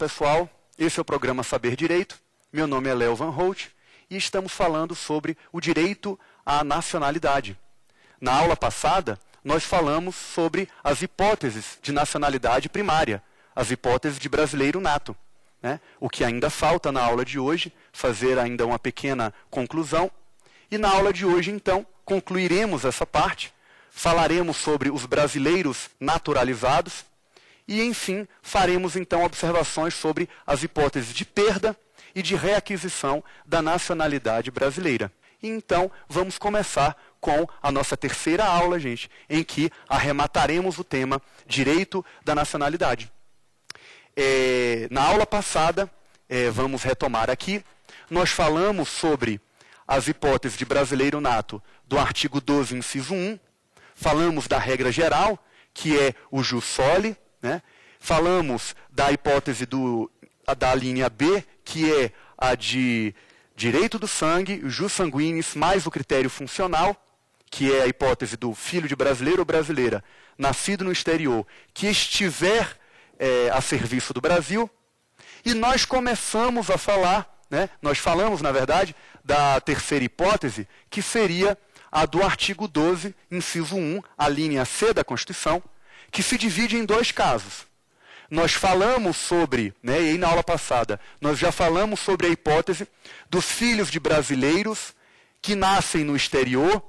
pessoal, esse é o programa Saber Direito. Meu nome é Léo Van Holt e estamos falando sobre o direito à nacionalidade. Na aula passada, nós falamos sobre as hipóteses de nacionalidade primária, as hipóteses de brasileiro nato, né? O que ainda falta na aula de hoje, fazer ainda uma pequena conclusão. E na aula de hoje, então, concluiremos essa parte, falaremos sobre os brasileiros naturalizados e, enfim, faremos então observações sobre as hipóteses de perda e de reaquisição da nacionalidade brasileira. E então, vamos começar com a nossa terceira aula, gente, em que arremataremos o tema direito da nacionalidade. Na aula passada, vamos retomar aqui, nós falamos sobre as hipóteses de brasileiro nato do artigo 12, inciso 1, falamos da regra geral, que é o jus soli, né? Falamos da hipótese da linha B, que é a de direito do sangue, o jus sanguinis mais o critério funcional, que é a hipótese do filho de brasileiro ou brasileira, nascido no exterior, que estiver a serviço do Brasil. E nós começamos a falar, né, nós falamos, na verdade, da terceira hipótese, que seria a do artigo 12, inciso 1, a linha C da Constituição, que se divide em dois casos. Nós falamos sobre, né, e aí na aula passada, nós já falamos sobre a hipótese dos filhos de brasileiros que nascem no exterior,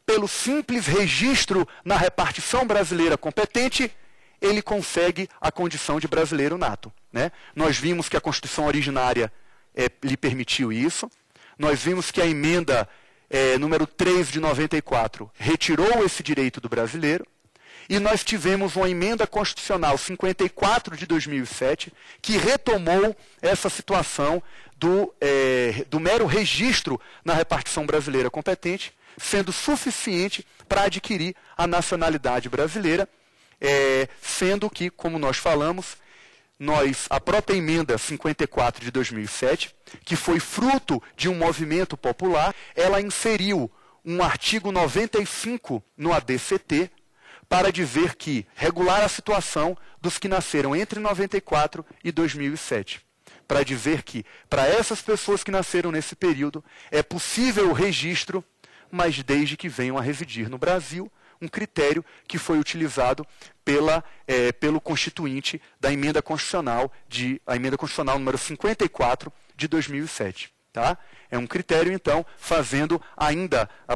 pelo simples registro na repartição brasileira competente, ele consegue a condição de brasileiro nato, né? Nós vimos que a Constituição originária lhe permitiu isso, nós vimos que a emenda número 3 de 94 retirou esse direito do brasileiro, e nós tivemos uma emenda constitucional 54 de 2007 que retomou essa situação do mero registro na repartição brasileira competente, sendo suficiente para adquirir a nacionalidade brasileira, sendo que, como nós falamos, a própria emenda 54 de 2007, que foi fruto de um movimento popular, ela inseriu um artigo 95 no ADCT, para dizer que regular a situação dos que nasceram entre 94 e 2007. Para dizer que, para essas pessoas que nasceram nesse período, é possível o registro, mas desde que venham a residir no Brasil, um critério que foi utilizado pelo constituinte da emenda constitucional, a emenda constitucional número 54 de 2007. Tá? É um critério, então,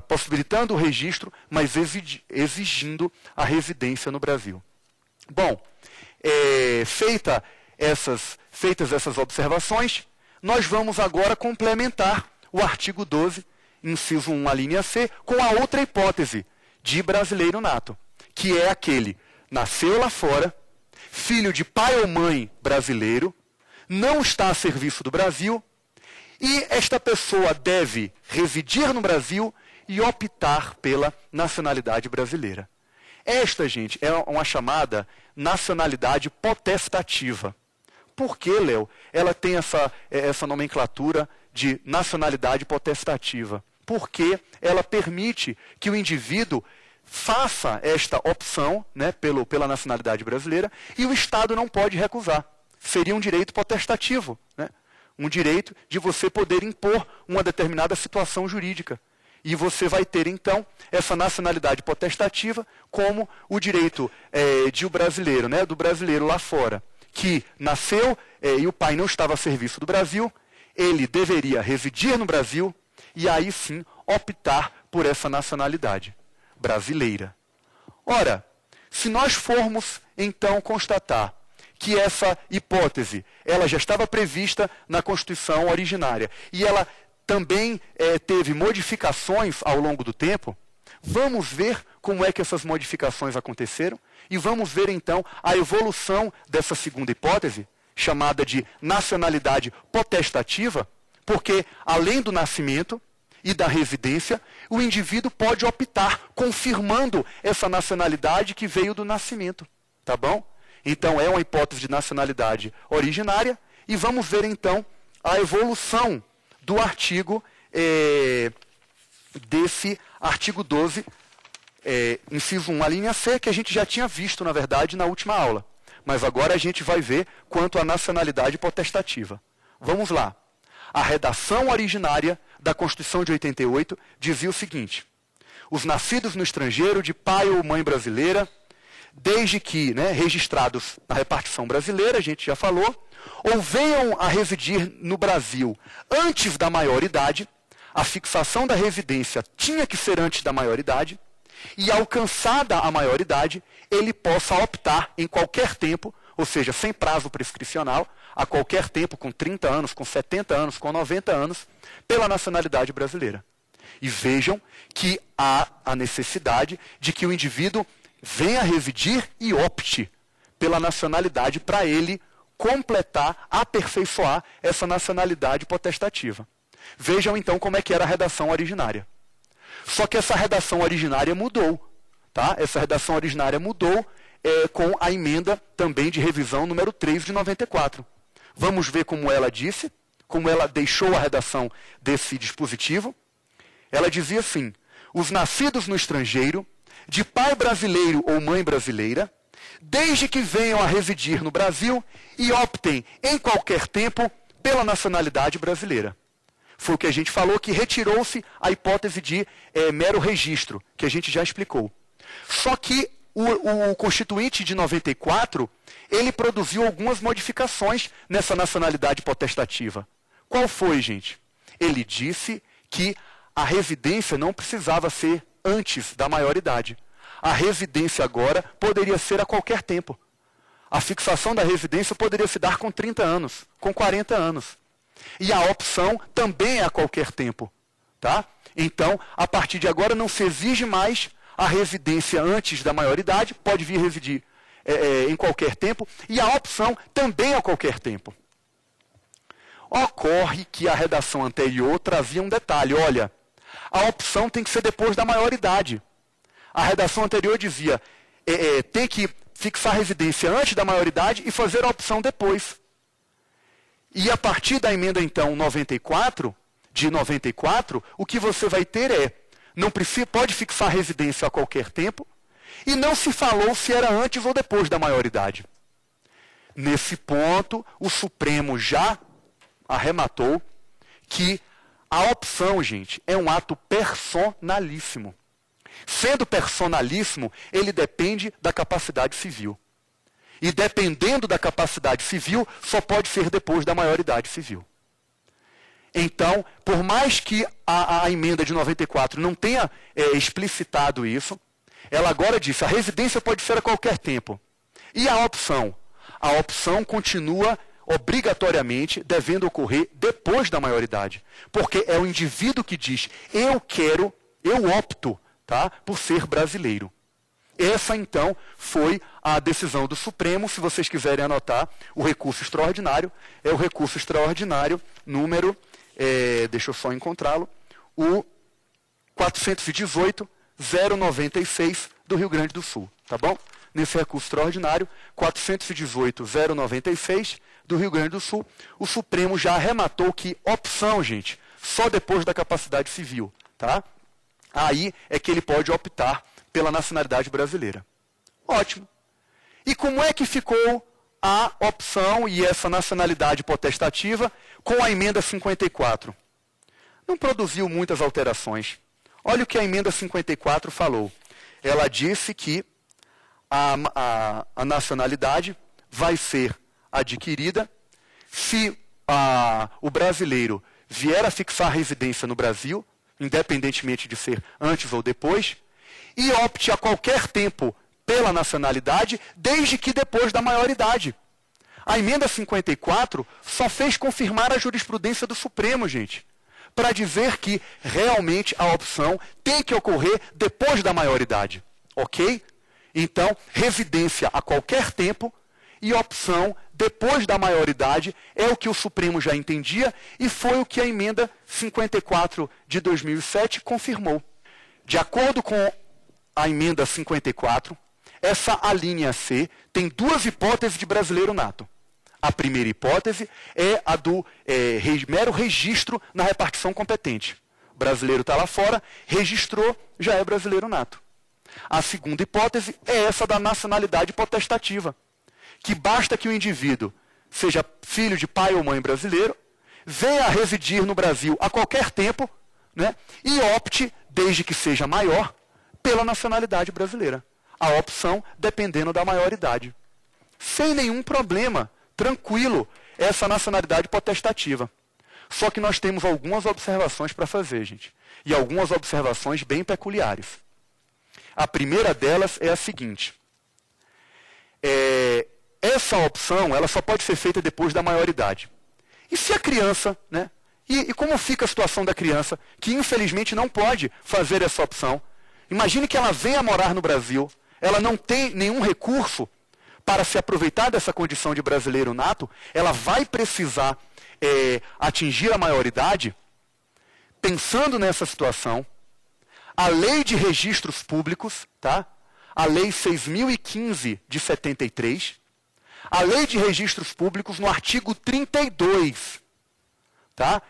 possibilitando o registro, mas exigindo a residência no Brasil. Bom, feitas essas observações, nós vamos agora complementar o artigo 12, inciso 1, a linha C, com a outra hipótese de brasileiro nato, que é aquele: nasceu lá fora, filho de pai ou mãe brasileiro, não está a serviço do Brasil, e esta pessoa deve residir no Brasil e optar pela nacionalidade brasileira. Esta, gente, é uma chamada nacionalidade potestativa. Por que, Léo, ela tem essa nomenclatura de nacionalidade potestativa? Porque ela permite que o indivíduo faça esta opção, né, pela nacionalidade brasileira, e o Estado não pode recusar. Seria um direito potestativo, né? Um direito de você poder impor uma determinada situação jurídica. E você vai ter, então, essa nacionalidade potestativa como o direito de o brasileiro, né, do brasileiro lá fora, que nasceu e o pai não estava a serviço do Brasil, ele deveria residir no Brasil e aí sim optar por essa nacionalidade brasileira. Ora, se nós formos, então, constatar que essa hipótese ela já estava prevista na Constituição originária e ela também teve modificações ao longo do tempo, vamos ver como é que essas modificações aconteceram e vamos ver então a evolução dessa segunda hipótese, chamada de nacionalidade potestativa, porque além do nascimento e da residência, o indivíduo pode optar confirmando essa nacionalidade que veio do nascimento, tá bom? Então, é uma hipótese de nacionalidade originária. E vamos ver, então, a evolução do artigo, desse artigo 12, inciso 1, a linha C, que a gente já tinha visto, na verdade, na última aula. mas agora a gente vai ver quanto à nacionalidade potestativa. Vamos lá. A redação originária da Constituição de 88 dizia o seguinte: os nascidos no estrangeiro de pai ou mãe brasileira, desde que, registrados na repartição brasileira, a gente já falou, ou venham a residir no Brasil antes da maioridade, a fixação da residência tinha que ser antes da maioridade, e alcançada a maioridade, ele possa optar em qualquer tempo, ou seja, sem prazo prescricional, a qualquer tempo, com 30 anos, com 70 anos, com 90 anos, pela nacionalidade brasileira. E vejam que há a necessidade de que o indivíduo venha a residir e opte pela nacionalidade para ele completar, aperfeiçoar essa nacionalidade potestativa. Vejam então como é que era a redação originária. Só que essa redação originária mudou. Tá? Essa redação originária mudou com a emenda também de revisão número 3 de 94. Vamos ver como ela disse, como ela deixou a redação desse dispositivo. Ela dizia assim: os nascidos no estrangeiro, de pai brasileiro ou mãe brasileira, desde que venham a residir no Brasil e optem em qualquer tempo pela nacionalidade brasileira. Foi o que a gente falou, que retirou-se a hipótese de mero registro, que a gente já explicou. Só que o Constituinte de 94, ele produziu algumas modificações nessa nacionalidade potestativa. Qual foi, gente? Ele disse que a residência não precisava ser antes da maioridade. A residência agora poderia ser a qualquer tempo. A fixação da residência poderia se dar com 30 anos, com 40 anos. E a opção também é a qualquer tempo. Tá? Então, a partir de agora, não se exige mais a residência antes da maioridade, pode vir residir em qualquer tempo, e a opção também a qualquer tempo. Ocorre que a redação anterior trazia um detalhe: olha, a opção tem que ser depois da maioridade. A redação anterior dizia, tem que fixar a residência antes da maioridade e fazer a opção depois. E a partir da emenda, então, 94, de 94, o que você vai ter não pode fixar a residência a qualquer tempo, e não se falou se era antes ou depois da maioridade. Nesse ponto, o Supremo já arrematou que a opção, gente, é um ato personalíssimo. Sendo personalíssimo, ele depende da capacidade civil. E dependendo da capacidade civil, só pode ser depois da maioridade civil. Então, por mais que a emenda de 94 não tenha explicitado isso, ela agora disse, a residência pode ser a qualquer tempo. E a opção? A opção continua obrigatoriamente devendo ocorrer depois da maioridade. Porque é o indivíduo que diz, eu opto, tá, por ser brasileiro. Essa, então, foi a decisão do Supremo. Se vocês quiserem anotar, o recurso extraordinário é o recurso extraordinário número, deixa eu só encontrá-lo, o 418-096 do Rio Grande do Sul, tá bom? Nesse recurso extraordinário, 418-096 do Rio Grande do Sul, o Supremo já arrematou que opção, gente, só depois da capacidade civil, tá? Aí é que ele pode optar pela nacionalidade brasileira. Ótimo. E como é que ficou a opção e essa nacionalidade potestativa com a emenda 54? Não produziu muitas alterações. Olha o que a emenda 54 falou. Ela disse que a nacionalidade vai ser adquirida se o brasileiro vier a fixar residência no Brasil, independentemente de ser antes ou depois, e opte a qualquer tempo pela nacionalidade, desde que depois da maioridade. A emenda 54 só fez confirmar a jurisprudência do Supremo, gente, para dizer que realmente a opção tem que ocorrer depois da maioridade. Ok? Então, residência a qualquer tempo e opção depois da maioridade é o que o Supremo já entendia e foi o que a emenda 54 de 2007 confirmou. De acordo com a emenda 54, essa alínea C tem duas hipóteses de brasileiro nato. A primeira hipótese é a do mero registro na repartição competente. O brasileiro está lá fora, registrou, já é brasileiro nato. A segunda hipótese é essa da nacionalidade potestativa, que basta que o indivíduo seja filho de pai ou mãe brasileiro, venha a residir no Brasil a qualquer tempo, né, e opte, desde que seja maior, pela nacionalidade brasileira. A opção dependendo da maioridade. Sem nenhum problema, tranquilo, essa nacionalidade potestativa. Só que nós temos algumas observações para fazer, gente. E algumas observações bem peculiares. A primeira delas é a seguinte. Essa opção ela só pode ser feita depois da maioridade. E se a criança, né? E como fica a situação da criança, que infelizmente não pode fazer essa opção? Imagine que ela venha morar no Brasil, ela não tem nenhum recurso para se aproveitar dessa condição de brasileiro nato, ela vai precisar atingir a maioridade. Pensando nessa situação, a Lei de Registros Públicos, tá? A Lei 6.015 de 73, a Lei de Registros Públicos, no artigo 32, tá?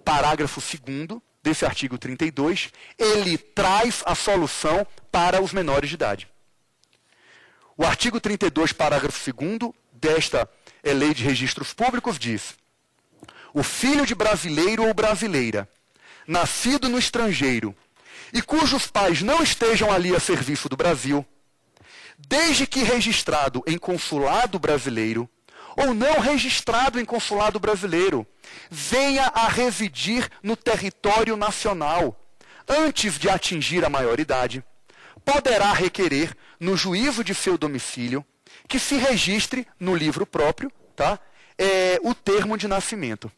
Parágrafo 2º desse artigo 32, ele traz a solução para os menores de idade. O artigo 32, parágrafo 2º desta Lei de Registros Públicos diz: o filho de brasileiro ou brasileira, nascido no estrangeiro, e cujos pais não estejam ali a serviço do Brasil, desde que registrado em consulado brasileiro, ou não registrado em consulado brasileiro, venha a residir no território nacional, antes de atingir a maioridade, poderá requerer, no juízo de seu domicílio, que se registre no livro próprio, tá? O termo de nascimento.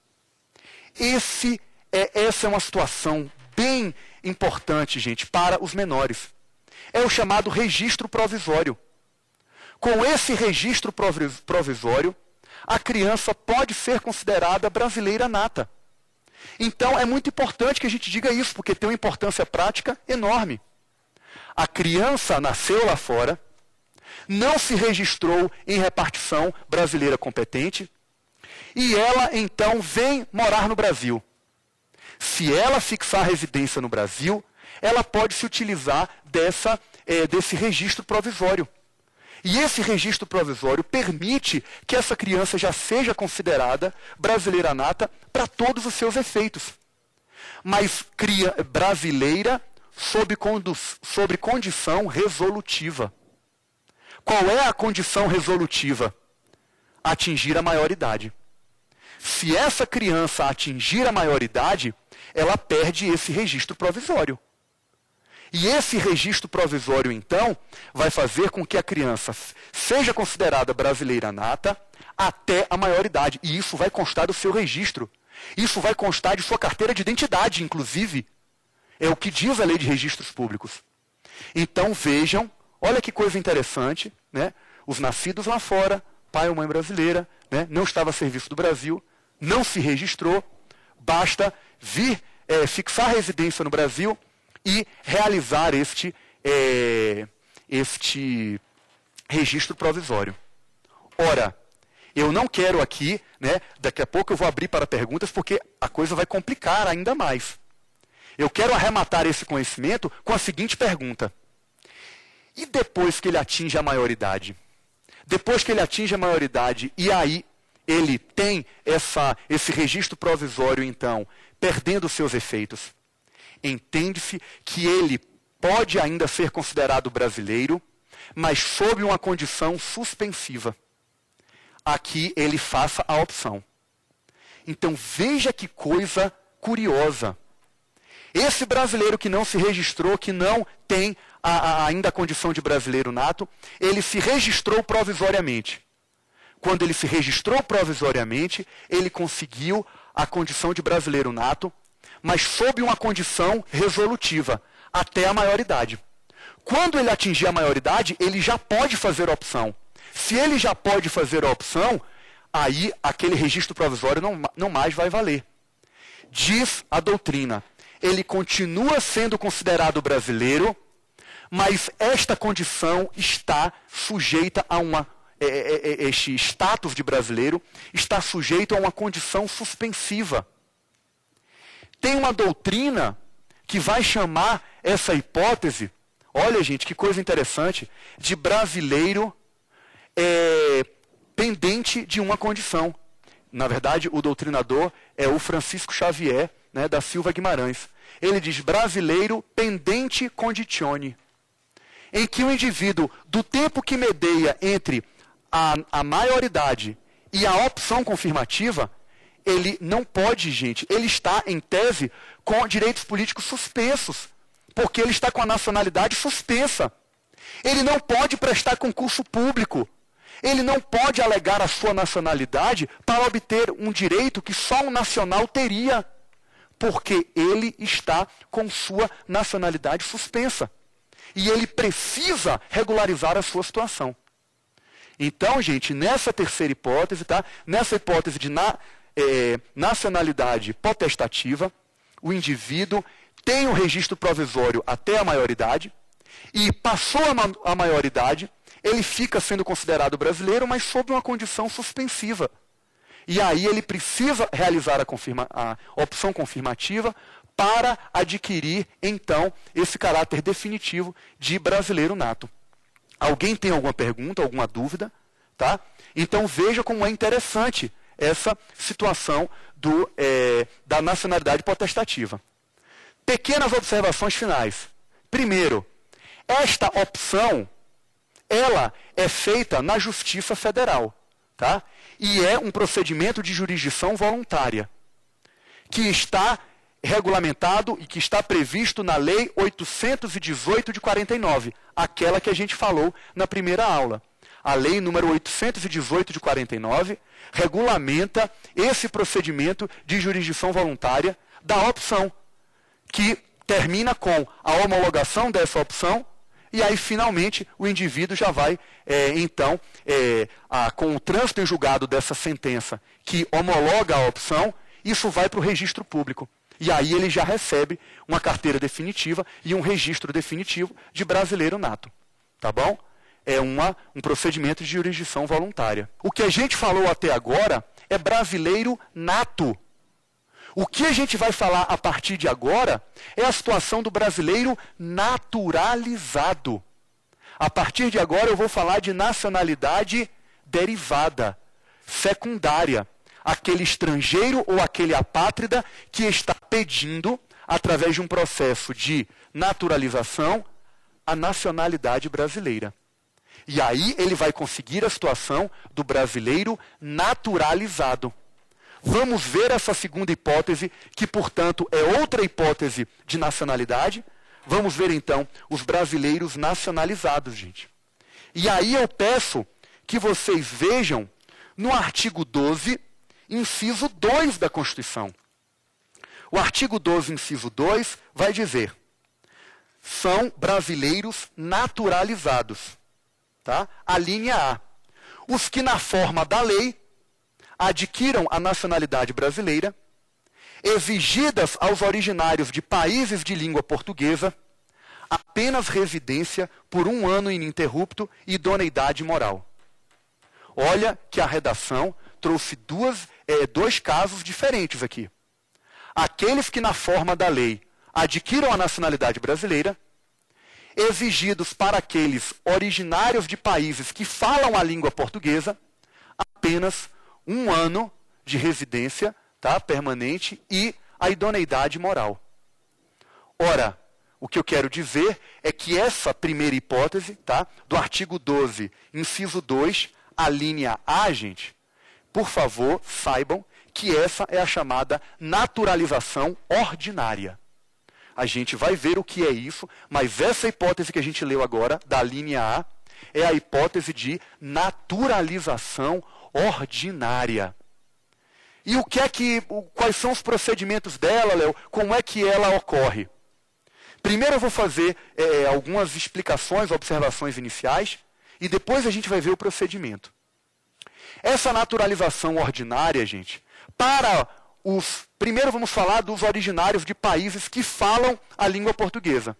Essa é uma situação bem importante, gente, para os menores. É o chamado registro provisório. Com esse registro provisório, a criança pode ser considerada brasileira nata. Então, é muito importante que a gente diga isso, porque tem uma importância prática enorme. A criança nasceu lá fora, não se registrou em repartição brasileira competente, e ela, então, vem morar no Brasil. Se ela fixar residência no Brasil, ela pode se utilizar desse registro provisório. E esse registro provisório permite que essa criança já seja considerada brasileira nata para todos os seus efeitos. Mas brasileira sob condição resolutiva. Qual é a condição resolutiva? Atingir a maioridade. Se essa criança atingir a maioridade, ela perde esse registro provisório. E esse registro provisório, então, vai fazer com que a criança seja considerada brasileira nata até a maioridade. E isso vai constar do seu registro. Isso vai constar de sua carteira de identidade, inclusive. É o que diz a Lei de Registros Públicos. Então, vejam, olha que coisa interessante, né? Os nascidos lá fora, pai ou mãe brasileira, né? Não estava a serviço do Brasil, não se registrou, basta vir fixar residência no Brasil e realizar este registro provisório. Ora, eu não quero aqui, né, daqui a pouco eu vou abrir para perguntas, porque a coisa vai complicar ainda mais. Eu quero arrematar esse conhecimento com a seguinte pergunta. E depois que ele atinge a maioridade? Depois que ele atinge a maioridade, e aí ele tem esse registro provisório, então, perdendo seus efeitos, entende-se que ele pode ainda ser considerado brasileiro, mas sob uma condição suspensiva. Aqui ele faça a opção. Então veja que coisa curiosa. Esse brasileiro que não se registrou, que não tem ainda a condição de brasileiro nato, ele se registrou provisoriamente. Quando ele se registrou provisoriamente, ele conseguiu a condição de brasileiro nato, mas sob uma condição resolutiva, até a maioridade. Quando ele atingir a maioridade, ele já pode fazer a opção. Se ele já pode fazer a opção, aí aquele registro provisório não mais vai valer. Diz a doutrina, ele continua sendo considerado brasileiro, mas esta condição está sujeita a este status de brasileiro está sujeito a uma condição suspensiva. Tem uma doutrina que vai chamar essa hipótese, olha gente, que coisa interessante, de brasileiro pendente de uma condição. Na verdade, o doutrinador é o Francisco Xavier, né, da Silva Guimarães. Ele diz brasileiro pendente conditione, em que o indivíduo, do tempo que medeia entre a maioridade e a opção confirmativa, ele não pode, gente, ele está, em tese, com direitos políticos suspensos, porque ele está com a nacionalidade suspensa. Ele não pode prestar concurso público. Ele não pode alegar a sua nacionalidade para obter um direito que só um nacional teria, porque ele está com sua nacionalidade suspensa. E ele precisa regularizar a sua situação. Então, gente, nessa terceira hipótese, tá? Nessa hipótese de nacionalidade potestativa, o indivíduo tem um registro provisório até a maioridade, e passou a maioridade, ele fica sendo considerado brasileiro, mas sob uma condição suspensiva. E aí ele precisa realizar a opção confirmativa para adquirir, então, esse caráter definitivo de brasileiro nato. Alguém tem alguma pergunta, alguma dúvida? Tá? Então veja como é interessante essa situação da nacionalidade potestativa. Pequenas observações finais. Primeiro, esta opção, ela é feita na Justiça Federal, tá? E é um procedimento de jurisdição voluntária, que está regulamentado e que está previsto na Lei 818 de 49, aquela que a gente falou na primeira aula. A Lei número 818 de 49 regulamenta esse procedimento de jurisdição voluntária da opção, que termina com a homologação dessa opção, e aí, finalmente, o indivíduo já vai, com o trânsito em julgado dessa sentença que homologa a opção, isso vai para o registro público. E aí ele já recebe uma carteira definitiva e um registro definitivo de brasileiro nato. Tá bom? É um procedimento de jurisdição voluntária. O que a gente falou até agora é brasileiro nato. O que a gente vai falar a partir de agora é a situação do brasileiro naturalizado. A partir de agora eu vou falar de nacionalidade derivada, secundária. Aquele estrangeiro ou aquele apátrida que está pedindo, através de um processo de naturalização, a nacionalidade brasileira. E aí ele vai conseguir a situação do brasileiro naturalizado. Vamos ver essa segunda hipótese, que, portanto, é outra hipótese de nacionalidade. Vamos ver, então, os brasileiros nacionalizados, gente. E aí eu peço que vocês vejam no artigo 12, inciso 2 da Constituição. O artigo 12, inciso 2, vai dizer: são brasileiros naturalizados. Tá? A linha A. Os que, na forma da lei, adquiram a nacionalidade brasileira, exigidas aos originários de países de língua portuguesa, apenas residência por 1 ano ininterrupto e idoneidade moral. Olha que a redação trouxe dois casos diferentes aqui. Aqueles que, na forma da lei, adquiram a nacionalidade brasileira, exigidos para aqueles originários de países que falam a língua portuguesa, apenas 1 ano de residência, tá, permanente, e a idoneidade moral. Ora, o que eu quero dizer é que essa primeira hipótese, tá, do artigo 12, inciso 2, a linha A, gente, por favor, saibam que essa é a chamada naturalização ordinária. A gente vai ver o que é isso, mas essa hipótese que a gente leu agora, da linha A, é a hipótese de naturalização ordinária. E quais são os procedimentos dela, Léo? Como é que ela ocorre? Primeiro eu vou fazer algumas explicações, observações iniciais, e depois a gente vai ver o procedimento. Essa naturalização ordinária, gente, primeiro vamos falar dos originários de países que falam a língua portuguesa.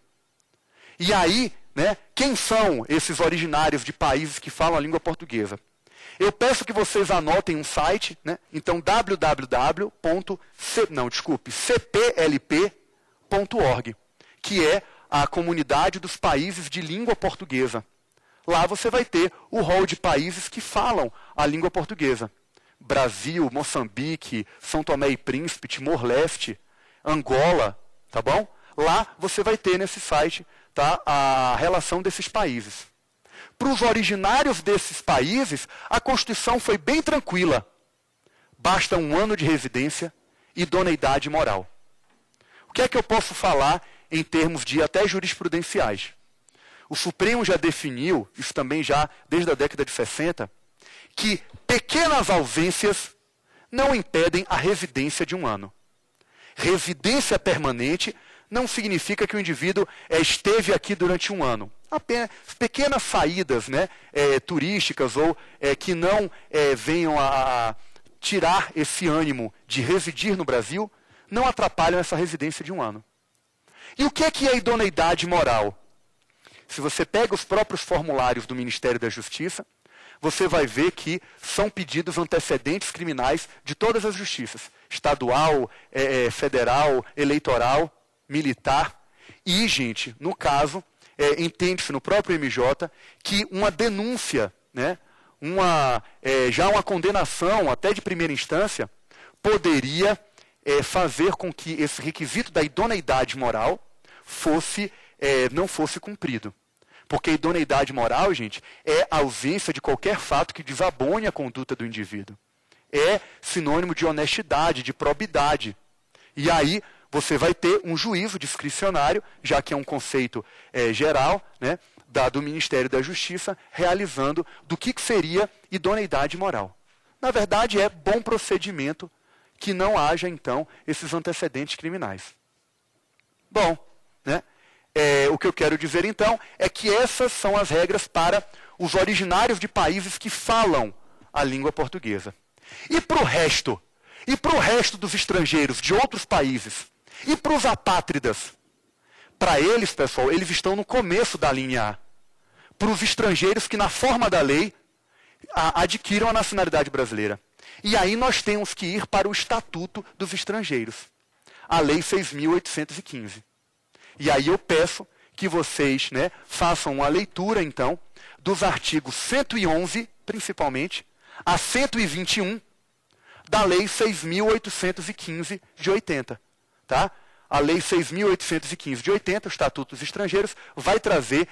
E aí, né, quem são esses originários de países que falam a língua portuguesa? Eu peço que vocês anotem um site, né? Então cplp.org, que é a comunidade dos países de língua portuguesa. Lá você vai ter o rol de países que falam a língua portuguesa. Brasil, Moçambique, São Tomé e Príncipe, Timor-Leste, Angola, tá bom? Lá você vai ter nesse site, tá, a relação desses países. Para os originários desses países, a Constituição foi bem tranquila. Basta 1 ano de residência e idoneidade moral. O que é que eu posso falar em termos de até jurisprudenciais? O Supremo já definiu, isso também já desde a década de 60, que pequenas ausências não impedem a residência de 1 ano. Residência permanente não significa que o indivíduo esteve aqui durante 1 ano. Apenas pequenas saídas, né, turísticas ou que não venham a tirar esse ânimo de residir no Brasil, não atrapalham essa residência de 1 ano. E o que é idoneidade moral? Se você pega os próprios formulários do Ministério da Justiça, você vai ver que são pedidos antecedentes criminais de todas as justiças. Estadual, federal, eleitoral, militar. E, gente, no caso, entende-se no próprio MJ que uma denúncia, né, já uma condenação, até de primeira instância, poderia fazer com que esse requisito da idoneidade moral não fosse cumprido. Porque idoneidade moral, gente, é a ausência de qualquer fato que desabone a conduta do indivíduo. É sinônimo de honestidade, de probidade. E aí você vai ter um juízo discricionário, já que é um conceito geral, né, do Ministério da Justiça, realizando do que seria idoneidade moral. Na verdade, é bom procedimento que não haja, então, esses antecedentes criminais. Bom, né? O que eu quero dizer, então, é que essas são as regras para os originários de países que falam a língua portuguesa. E para o resto? E para o resto dos estrangeiros de outros países? E para os apátridas? Para eles, pessoal, eles estão no começo da linha A. Para os estrangeiros que, na forma da lei, adquiram a nacionalidade brasileira. E aí nós temos que ir para o Estatuto dos Estrangeiros, a Lei 6.815. E aí eu peço que vocês, né, façam uma leitura, então, dos artigos 111, principalmente, a 121 da Lei 6.815 de 80. Tá? A Lei 6.815 de 80, o Estatuto dos Estrangeiros, vai trazer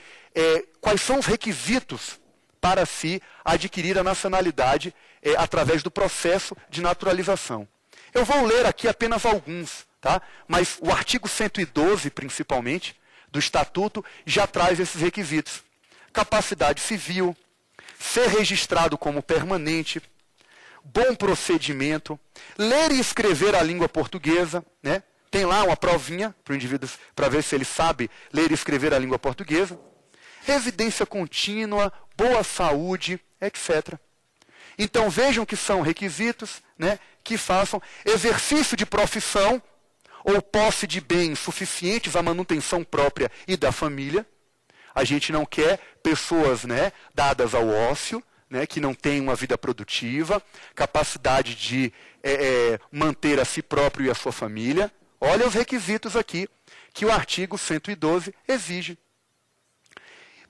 quais são os requisitos para se adquirir a nacionalidade através do processo de naturalização. Eu vou ler aqui apenas alguns. Tá? Mas o artigo 112, principalmente, do Estatuto, já traz esses requisitos. Capacidade civil, ser registrado como permanente, bom procedimento, ler e escrever a língua portuguesa, né? Tem lá uma provinha para o indivíduo para ver se ele sabe ler e escrever a língua portuguesa, residência contínua, boa saúde, etc. Então vejam que são requisitos, né, que façam exercício de profissão, ou posse de bens suficientes à manutenção própria e da família. A gente não quer pessoas, né, dadas ao ócio, né, que não têm uma vida produtiva, capacidade de manter a si próprio e a sua família. Olha os requisitos aqui que o artigo 112 exige.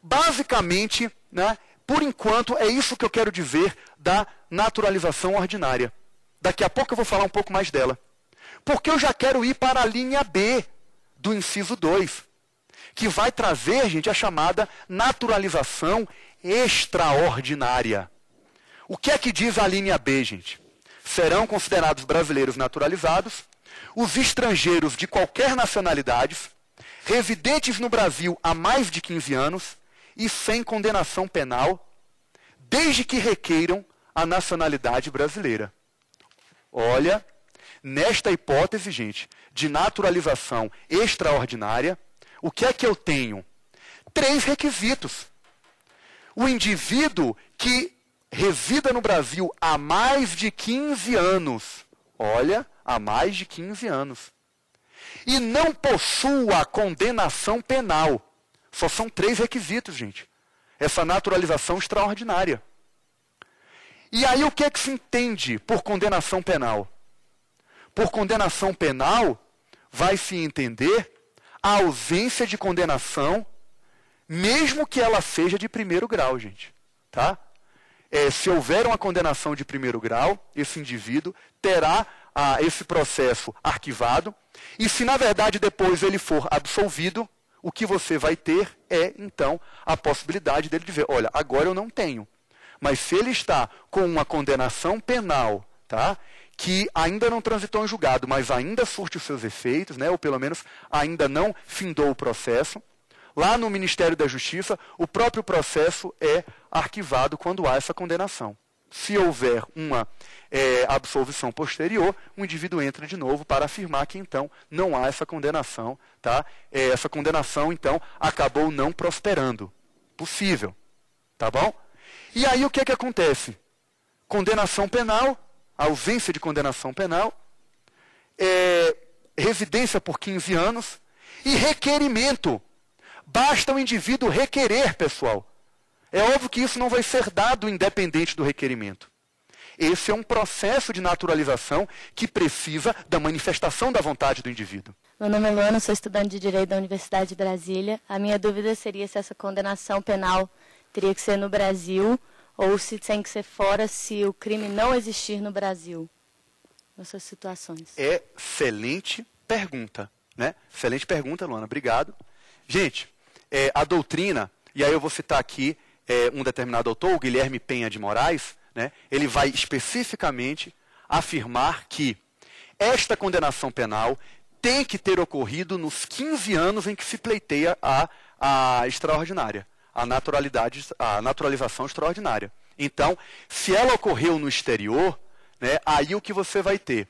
Basicamente, né, por enquanto, é isso que eu quero dizer da naturalização ordinária. Daqui a pouco eu vou falar um pouco mais dela. Porque eu já quero ir para a linha B do inciso 2, que vai trazer, gente, a chamada naturalização extraordinária. O que é que diz a linha B, gente? Serão considerados brasileiros naturalizados os estrangeiros de qualquer nacionalidade, residentes no Brasil há mais de 15 anos e sem condenação penal, desde que requeiram a nacionalidade brasileira. Olha, nesta hipótese, gente, de naturalização extraordinária, o que é que eu tenho? 3 requisitos. O indivíduo que resida no Brasil há mais de 15 anos, olha, há mais de 15 anos, e não possua condenação penal. Só são 3 requisitos, gente. Essa naturalização extraordinária. E aí o que é que se entende por condenação penal? Por condenação penal, vai se entender a ausência de condenação mesmo que ela seja de primeiro grau, gente. Tá? Se houver uma condenação de primeiro grau, esse indivíduo terá esse processo arquivado, e se na verdade depois ele for absolvido, o que você vai ter é, então, a possibilidade dele dizer, olha, agora eu não tenho. Mas se ele está com uma condenação penal, tá, que ainda não transitou em julgado, mas ainda surte os seus efeitos, né, ou pelo menos ainda não findou o processo, lá no Ministério da Justiça, o próprio processo é arquivado quando há essa condenação. Se houver uma absolvição posterior, o indivíduo entra de novo para afirmar que, então, não há essa condenação. Tá? Essa condenação, então, acabou não prosperando. Possível. Tá bom? E aí, o que acontece? Condenação penal, ausência de condenação penal, residência por 15 anos e requerimento. Basta o indivíduo requerer, pessoal. É óbvio que isso não vai ser dado independente do requerimento. Esse é um processo de naturalização que precisa da manifestação da vontade do indivíduo. Meu nome é Luana, sou estudante de Direito da Universidade de Brasília. A minha dúvida seria se essa condenação penal teria que ser no Brasil ou se tem que ser fora se o crime não existir no Brasil. Nessas situações. Excelente pergunta. Né? Excelente pergunta, Luana. Obrigado. Gente, a doutrina, e aí eu vou citar aqui um determinado autor, o Guilherme Penha de Moraes, né, ele vai especificamente afirmar que esta condenação penal tem que ter ocorrido nos 15 anos em que se pleiteia a extraordinária, a naturalização extraordinária. Então, se ela ocorreu no exterior, né, aí o que você vai ter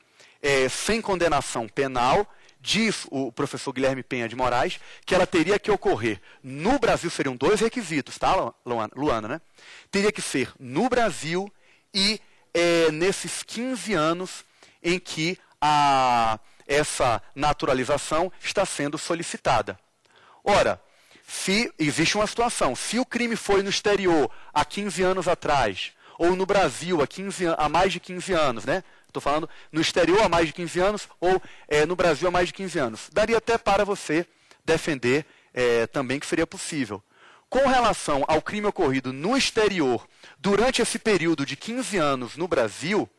sem condenação penal, diz o professor Guilherme Penha de Moraes, que ela teria que ocorrer no Brasil, seriam 2 requisitos, tá, Luana, né? Teria que ser no Brasil e nesses 15 anos em que essa naturalização está sendo solicitada. Ora, se existe uma situação, se o crime foi no exterior há 15 anos atrás, ou no Brasil há mais de 15 anos, né? Estou falando no exterior há mais de 15 anos ou no Brasil há mais de 15 anos. Daria até para você defender também que seria possível. Com relação ao crime ocorrido no exterior, durante esse período de 15 anos no Brasil,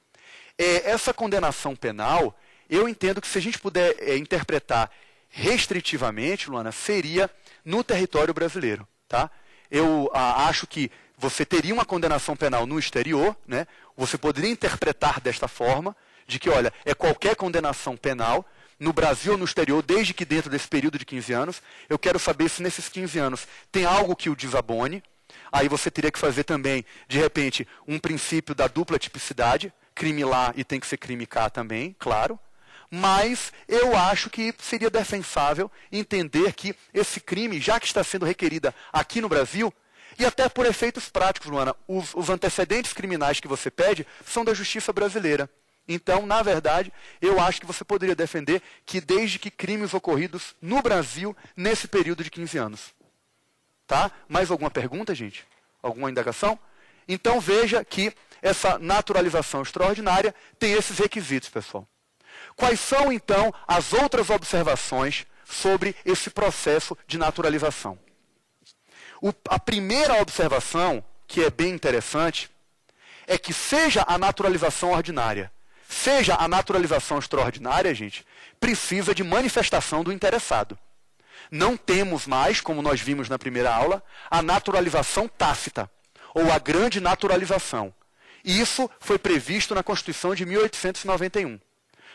essa condenação penal, eu entendo que se a gente puder interpretar restritivamente, Luana, seria no território brasileiro. Tá? Eu acho que você teria uma condenação penal no exterior, né? Você poderia interpretar desta forma, de que, olha, qualquer condenação penal, no Brasil ou no exterior, desde que dentro desse período de 15 anos, eu quero saber se nesses 15 anos tem algo que o desabone. Aí você teria que fazer também, de repente, um princípio da dupla tipicidade, crime lá e tem que ser crime cá também, claro. Mas eu acho que seria defensável entender que esse crime, já que está sendo requerida aqui no Brasil, e até por efeitos práticos, Luana, os antecedentes criminais que você pede são da justiça brasileira. Então, na verdade, eu acho que você poderia defender que desde que crimes ocorridos no Brasil nesse período de 15 anos. Tá? Mais alguma pergunta, gente? Alguma indagação? Então, veja que essa naturalização extraordinária tem esses requisitos, pessoal. Quais são, então, as outras observações sobre esse processo de naturalização? A primeira observação, que é bem interessante, é que seja a naturalização ordinária, seja a naturalização extraordinária, gente, precisa de manifestação do interessado. Não temos mais, como nós vimos na primeira aula, a naturalização tácita, ou a grande naturalização. E isso foi previsto na Constituição de 1891.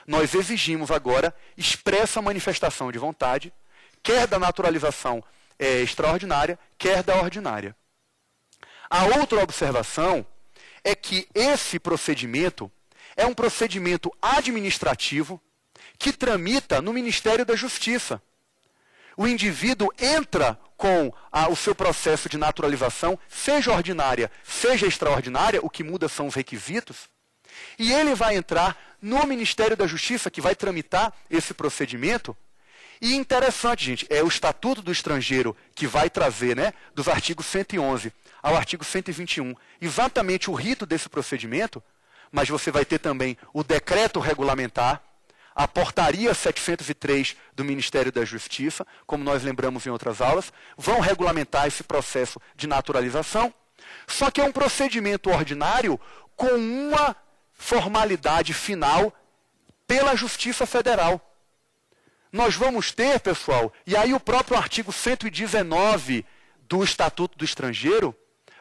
Nós exigimos agora expressa manifestação de vontade, quer da naturalização extraordinária, quer da ordinária. A outra observação é que esse procedimento é um procedimento administrativo que tramita no Ministério da Justiça. O indivíduo entra com o seu processo de naturalização, seja ordinária, seja extraordinária, o que muda são os requisitos, e ele vai entrar no Ministério da Justiça, que vai tramitar esse procedimento. E interessante, gente, é o Estatuto do Estrangeiro que vai trazer, né, dos artigos 111 ao artigo 121, exatamente o rito desse procedimento, mas você vai ter também o decreto regulamentar, a portaria 703 do Ministério da Justiça, como nós lembramos em outras aulas, vão regulamentar esse processo de naturalização. Só que é um procedimento ordinário com uma formalidade final pela Justiça Federal. Nós vamos ter, pessoal, e aí o próprio artigo 119 do Estatuto do Estrangeiro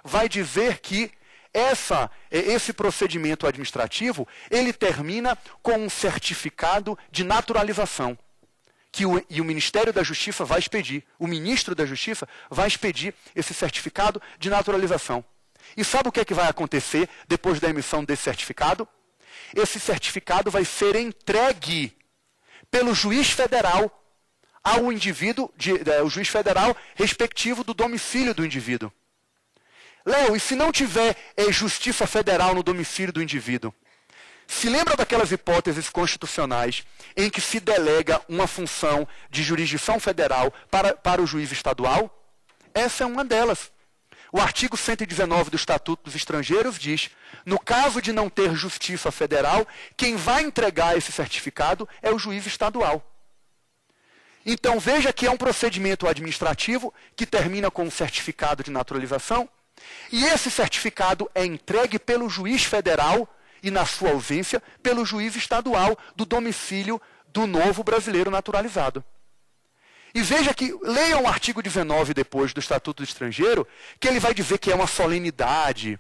vai dizer que esse procedimento administrativo, ele termina com um certificado de naturalização, e o Ministério da Justiça vai expedir, o ministro da Justiça vai expedir esse certificado de naturalização. E sabe o que é que vai acontecer depois da emissão desse certificado? Esse certificado vai ser entregue pelo juiz federal ao indivíduo, o juiz federal respectivo do domicílio do indivíduo. Léo, e se não tiver justiça federal no domicílio do indivíduo? Se lembra daquelas hipóteses constitucionais em que se delega uma função de jurisdição federal para o juiz estadual? Essa é uma delas. O artigo 119 do Estatuto dos Estrangeiros diz, no caso de não ter justiça federal, quem vai entregar esse certificado é o juiz estadual. Então veja que é um procedimento administrativo que termina com um certificado de naturalização, e esse certificado é entregue pelo juiz federal e, na sua ausência, pelo juiz estadual do domicílio do novo brasileiro naturalizado. E veja que, leiam o artigo 19 depois do Estatuto do Estrangeiro, que ele vai dizer que é uma solenidade,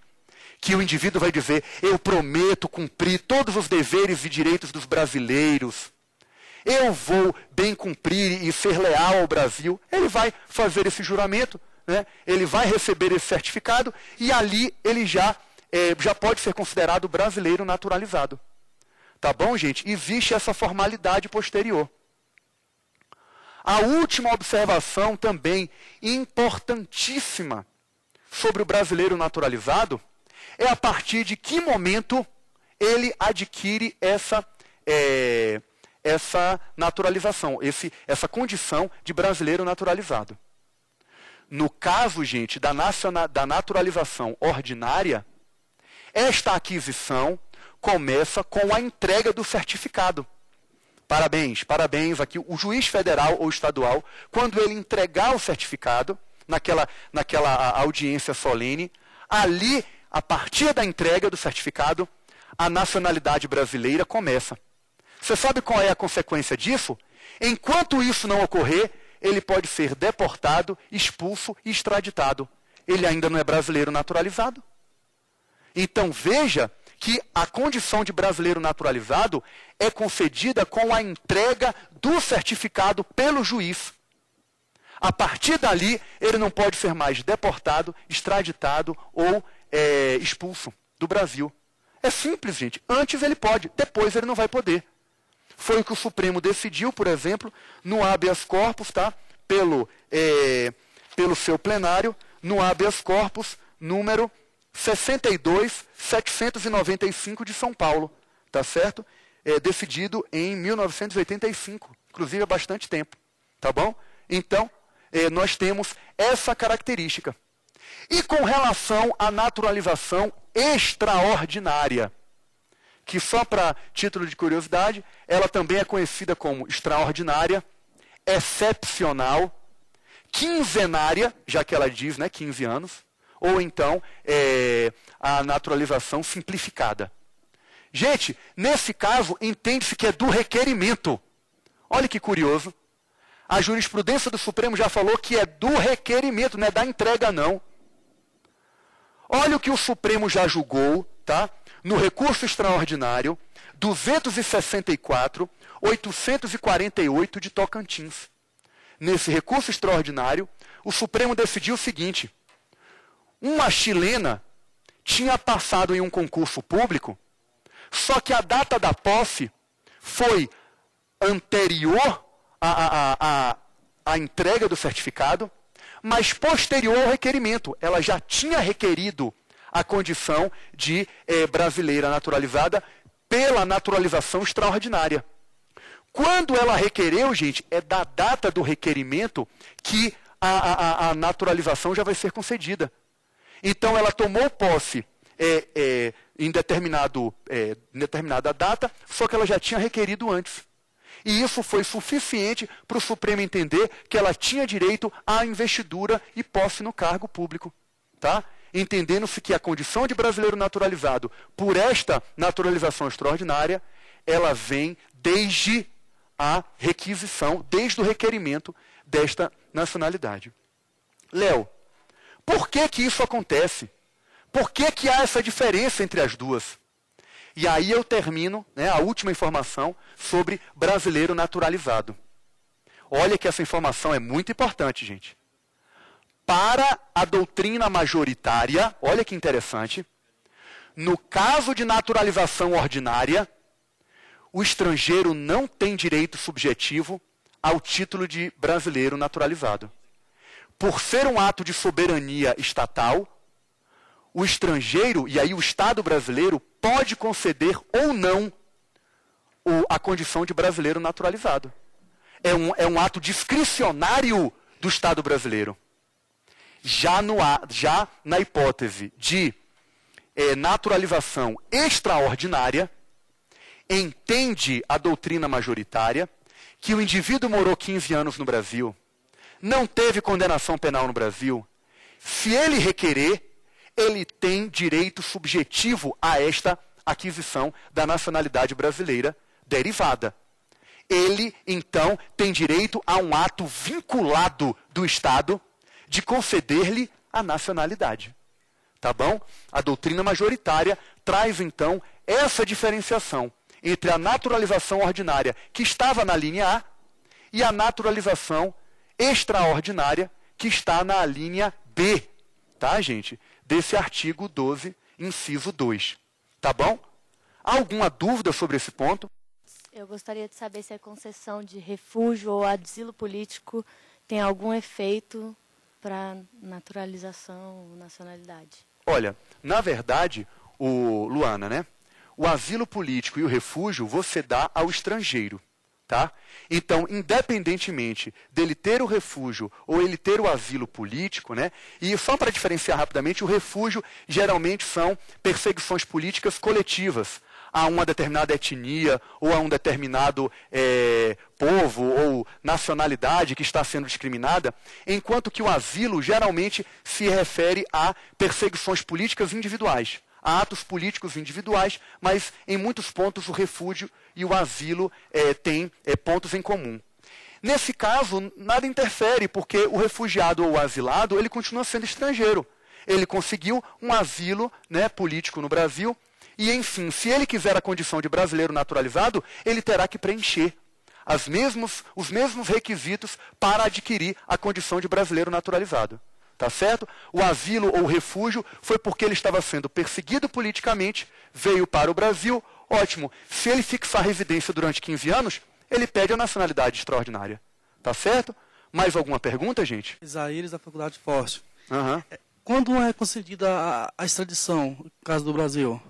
que o indivíduo vai dizer, eu prometo cumprir todos os deveres e direitos dos brasileiros, eu vou bem cumprir e ser leal ao Brasil. Ele vai fazer esse juramento, né? Ele vai receber esse certificado e ali ele já pode ser considerado brasileiro naturalizado. Tá bom, gente? Existe essa formalidade posterior. A última observação também importantíssima sobre o brasileiro naturalizado é a partir de que momento ele adquire essa naturalização, essa condição de brasileiro naturalizado. No caso, gente, da naturalização ordinária, esta aquisição começa com a entrega do certificado. Parabéns, parabéns aqui. O juiz federal ou estadual, quando ele entregar o certificado, naquela audiência solene, ali, a partir da entrega do certificado, a nacionalidade brasileira começa. Você sabe qual é a consequência disso? Enquanto isso não ocorrer, ele pode ser deportado, expulso e extraditado. Ele ainda não é brasileiro naturalizado. Então veja que a condição de brasileiro naturalizado é concedida com a entrega do certificado pelo juiz. A partir dali, ele não pode ser mais deportado, extraditado ou expulso do Brasil. É simples, gente. Antes ele pode, depois ele não vai poder. Foi o que o Supremo decidiu, por exemplo, no habeas corpus, tá? Pelo seu plenário, no habeas corpus número 62.795 de São Paulo, tá certo? Decidido em 1985, inclusive há bastante tempo, tá bom? Então, nós temos essa característica. E com relação à naturalização extraordinária, que só para título de curiosidade, ela também é conhecida como extraordinária, excepcional, quinzenária, já que ela diz, né, 15 anos, ou então a naturalização simplificada. Gente, nesse caso, entende-se que é do requerimento. Olha que curioso. A jurisprudência do Supremo já falou que é do requerimento, não é da entrega, não. Olha o que o Supremo já julgou, tá? No recurso extraordinário 264.848 de Tocantins. Nesse recurso extraordinário, o Supremo decidiu o seguinte: uma chilena tinha passado em um concurso público, só que a data da posse foi anterior à entrega do certificado, mas posterior ao requerimento. Ela já tinha requerido a condição de brasileira naturalizada pela naturalização extraordinária. Quando ela requereu, gente, é da data do requerimento que a naturalização já vai ser concedida. Então, ela tomou posse em determinada data, só que ela já tinha requerido antes. E isso foi suficiente para o Supremo entender que ela tinha direito à investidura e posse no cargo público. Tá? Entendendo-se que a condição de brasileiro naturalizado, por esta naturalização extraordinária, ela vem desde a requisição, desde o requerimento desta nacionalidade. Léo, por que que isso acontece? Por que que há essa diferença entre as duas? E aí eu termino, né, a última informação sobre brasileiro naturalizado. Olha que essa informação é muito importante, gente. Para a doutrina majoritária, olha que interessante, no caso de naturalização ordinária, o estrangeiro não tem direito subjetivo ao título de brasileiro naturalizado. Por ser um ato de soberania estatal, o estrangeiro, e aí o Estado brasileiro, pode conceder ou não a condição de brasileiro naturalizado. É um ato discricionário do Estado brasileiro. Já na hipótese de naturalização extraordinária, entende a doutrina majoritária que o indivíduo morou 15 anos no Brasil, não teve condenação penal no Brasil, se ele requerer, ele tem direito subjetivo a esta aquisição da nacionalidade brasileira derivada. Ele, então, tem direito a um ato vinculado do Estado de conceder-lhe a nacionalidade. Tá bom? A doutrina majoritária traz, então, essa diferenciação entre a naturalização ordinária, que estava na linha A, e a naturalização extraordinária, que está na linha B. Tá, gente? Desse artigo 12, inciso 2. Tá bom? Há alguma dúvida sobre esse ponto? Eu gostaria de saber se a concessão de refúgio ou asilo político tem algum efeito para naturalização ou nacionalidade. Olha, na verdade, Luana, né? O asilo político e o refúgio você dá ao estrangeiro. Tá? Então, independentemente dele ter o refúgio ou ele ter o asilo político, né? E só para diferenciar rapidamente, o refúgio geralmente são perseguições políticas coletivas a uma determinada etnia ou a um determinado povo ou nacionalidade que está sendo discriminada, enquanto que o asilo geralmente se refere a perseguições políticas individuais, a atos políticos individuais, mas em muitos pontos o refúgio e o asilo têm pontos em comum. Nesse caso, nada interfere, porque o refugiado ou o asilado, ele continua sendo estrangeiro. Ele conseguiu um asilo, né, político no Brasil, e, enfim, se ele quiser a condição de brasileiro naturalizado, ele terá que preencher os mesmos requisitos para adquirir a condição de brasileiro naturalizado. Tá certo? O asilo ou o refúgio foi porque ele estava sendo perseguido politicamente, veio para o Brasil, ótimo. Se ele fixar residência durante 15 anos, ele pede a nacionalidade extraordinária. Tá certo? Mais alguma pergunta, gente? Isaías, da Faculdade de Fóssil. Uhum. Quando é concedida a extradição, no caso do Brasil?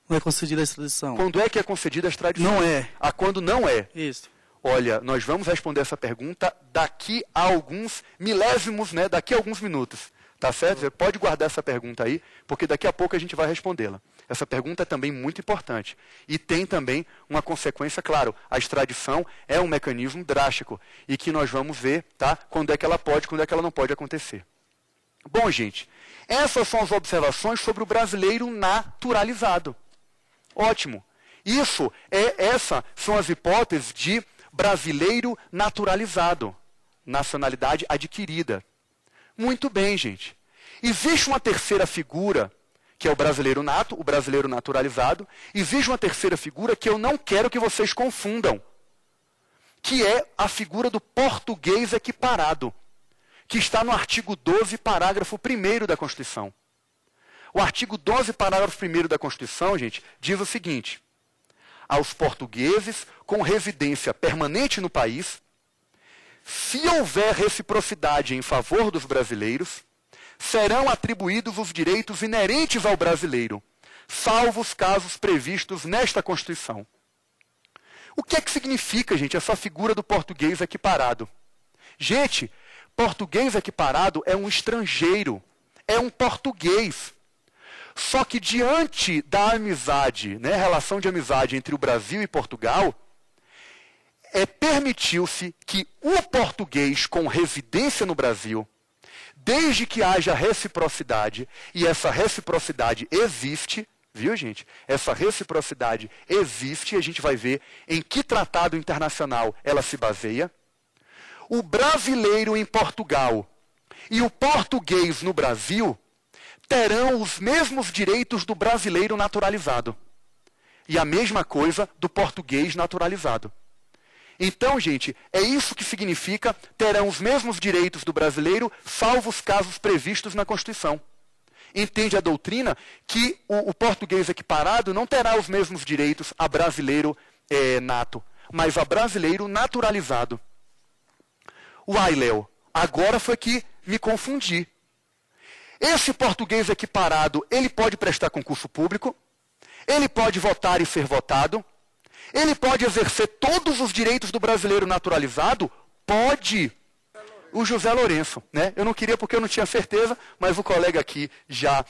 Não é concedida a extradição? Quando é que é concedida a extradição? Não é. Quando não é? Isso. Olha, nós vamos responder essa pergunta daqui a alguns milésimos, né? Daqui a alguns minutos. Tá certo? Você pode guardar essa pergunta aí, porque daqui a pouco a gente vai respondê-la. Essa pergunta é também muito importante. E tem também uma consequência, claro, a extradição é um mecanismo drástico e que nós vamos ver, tá? Quando é que ela pode, quando é que ela não pode acontecer. Bom, gente, essas são as observações sobre o brasileiro naturalizado. Ótimo. Essas são as hipóteses de brasileiro naturalizado, nacionalidade adquirida. Muito bem, gente. Existe uma terceira figura, que é o brasileiro nato, o brasileiro naturalizado. Existe uma terceira figura que eu não quero que vocês confundam, que é a figura do português equiparado, que está no artigo 12, parágrafo 1º da Constituição. O artigo 12, parágrafo 1º da Constituição, gente, diz o seguinte: aos portugueses com residência permanente no país, se houver reciprocidade em favor dos brasileiros, serão atribuídos os direitos inerentes ao brasileiro, salvo os casos previstos nesta Constituição. O que é que significa, gente, essa figura do português equiparado? Gente, português equiparado é um estrangeiro, é um português. Só que diante da amizade, né, relação de amizade entre o Brasil e Portugal, permitiu-se que o português com residência no Brasil, desde que haja reciprocidade, e essa reciprocidade existe, viu, gente? Essa reciprocidade existe, e a gente vai ver em que tratado internacional ela se baseia. O brasileiro em Portugal e o português no Brasil terão os mesmos direitos do brasileiro naturalizado. E a mesma coisa do português naturalizado. Então, gente, é isso que significa terão os mesmos direitos do brasileiro, salvo os casos previstos na Constituição. Entende a doutrina que o português equiparado não terá os mesmos direitos a brasileiro nato, mas a brasileiro naturalizado. Uai, Léo, agora foi que me confundi. Esse português equiparado, ele pode prestar concurso público, ele pode votar e ser votado, ele pode exercer todos os direitos do brasileiro naturalizado? Pode. O José Lourenço, né? Eu não queria porque eu não tinha certeza, mas o colega aqui já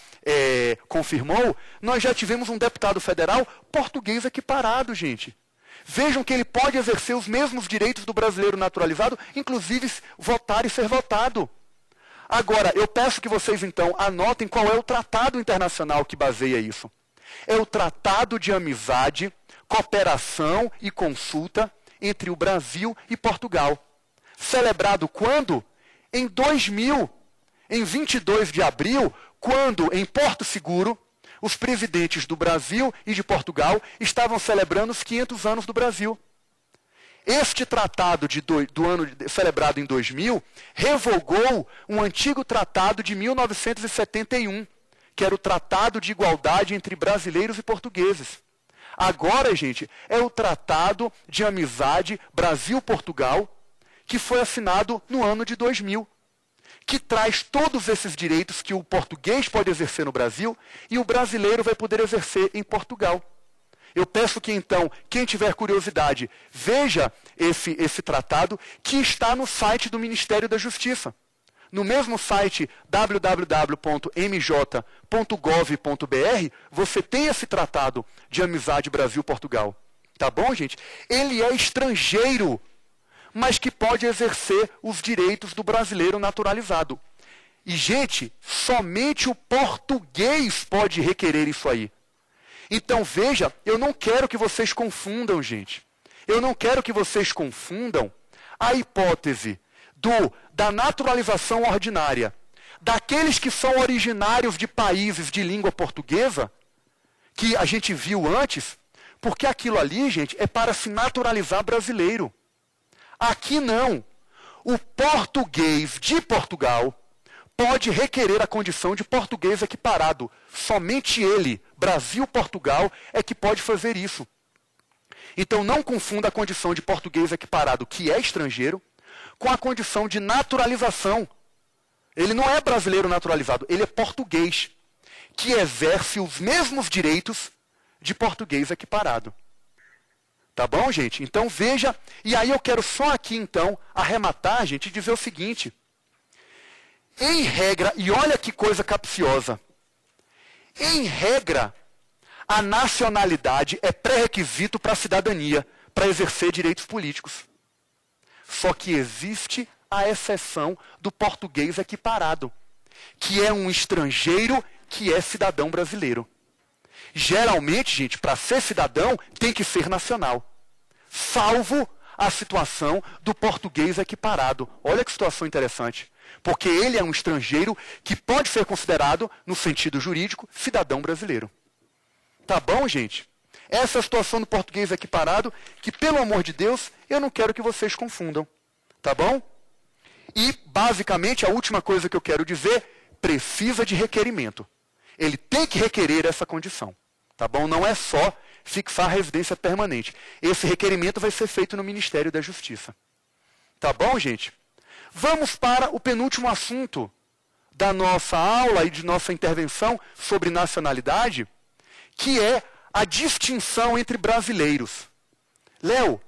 confirmou. Nós já tivemos um deputado federal português equiparado, gente. Vejam que ele pode exercer os mesmos direitos do brasileiro naturalizado, inclusive votar e ser votado. Agora, eu peço que vocês, então, anotem qual é o tratado internacional que baseia isso. É o Tratado de Amizade, Cooperação e Consulta entre o Brasil e Portugal. Celebrado quando? Em 2000, em 22 de abril, quando, em Porto Seguro, os presidentes do Brasil e de Portugal estavam celebrando os 500 anos do Brasil. Este tratado do ano celebrado em 2000 revogou um antigo tratado de 1971, que era o Tratado de Igualdade entre Brasileiros e Portugueses. Agora, gente, é o Tratado de Amizade Brasil-Portugal, que foi assinado no ano de 2000, que traz todos esses direitos que o português pode exercer no Brasil e o brasileiro vai poder exercer em Portugal. Eu peço que, então, quem tiver curiosidade, veja esse tratado que está no site do Ministério da Justiça. No mesmo site www.mj.gov.br, você tem esse tratado de amizade Brasil-Portugal. Tá bom, gente? Ele é estrangeiro, mas que pode exercer os direitos do brasileiro naturalizado. E, gente, somente o português pode requerer isso aí. Então, veja, eu não quero que vocês confundam, gente. Eu não quero que vocês confundam a hipótese da naturalização ordinária daqueles que são originários de países de língua portuguesa, que a gente viu antes, porque aquilo ali, gente, é para se naturalizar brasileiro. Aqui não. O português de Portugal pode requerer a condição de português equiparado. Somente ele, Brasil-Portugal, é que pode fazer isso. Então não confunda a condição de português equiparado, que é estrangeiro, com a condição de naturalização. Ele não é brasileiro naturalizado, ele é português, que exerce os mesmos direitos de português equiparado. Tá bom, gente? Então veja, e aí eu quero só aqui então arrematar, gente, e dizer o seguinte. Em regra, e olha que coisa capciosa, em regra, a nacionalidade é pré-requisito para a cidadania, para exercer direitos políticos. Só que existe a exceção do português equiparado, que é um estrangeiro que é cidadão brasileiro. Geralmente, gente, para ser cidadão, tem que ser nacional. Salvo a situação do português equiparado. Olha que situação interessante. Porque ele é um estrangeiro que pode ser considerado, no sentido jurídico, cidadão brasileiro. Tá bom, gente? Essa é a situação do português equiparado, que, pelo amor de Deus, eu não quero que vocês confundam. Tá bom? E, basicamente, a última coisa que eu quero dizer, precisa de requerimento. Ele tem que requerer essa condição. Tá bom? Não é só fixar a residência permanente. Esse requerimento vai ser feito no Ministério da Justiça. Tá bom, gente? Vamos para o penúltimo assunto da nossa aula e de nossa intervenção sobre nacionalidade, que é a distinção entre brasileiros. Léo,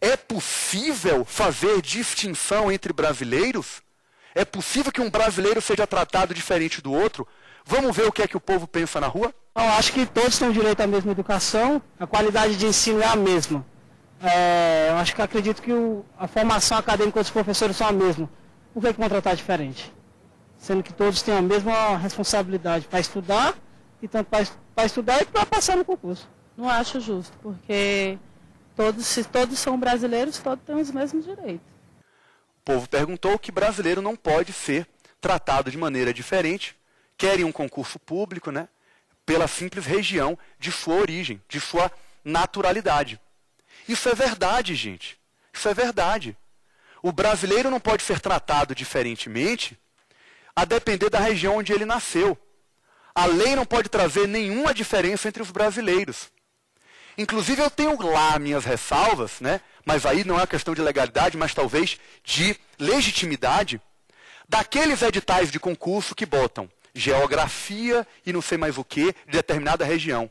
é possível fazer distinção entre brasileiros? É possível que um brasileiro seja tratado diferente do outro? Vamos ver o que é que o povo pensa na rua? Eu acho que todos têm direito à mesma educação, a qualidade de ensino é a mesma. Eu acho que acredito que a formação acadêmica dos professores são a mesma. Por que contratar diferente? Sendo que todos têm a mesma responsabilidade para estudar, e tanto para estudar e para passar no concurso. Não acho justo, porque se todos são brasileiros, todos têm os mesmos direitos. O povo perguntou que brasileiro não pode ser tratado de maneira diferente, quer em um concurso público, né, pela simples região de sua origem, de sua naturalidade. Isso é verdade, gente. Isso é verdade. O brasileiro não pode ser tratado diferentemente a depender da região onde ele nasceu. A lei não pode trazer nenhuma diferença entre os brasileiros. Inclusive, eu tenho lá minhas ressalvas, né? Mas aí não é uma questão de legalidade, mas talvez de legitimidade, daqueles editais de concurso que botam geografia e não sei mais o que de determinada região.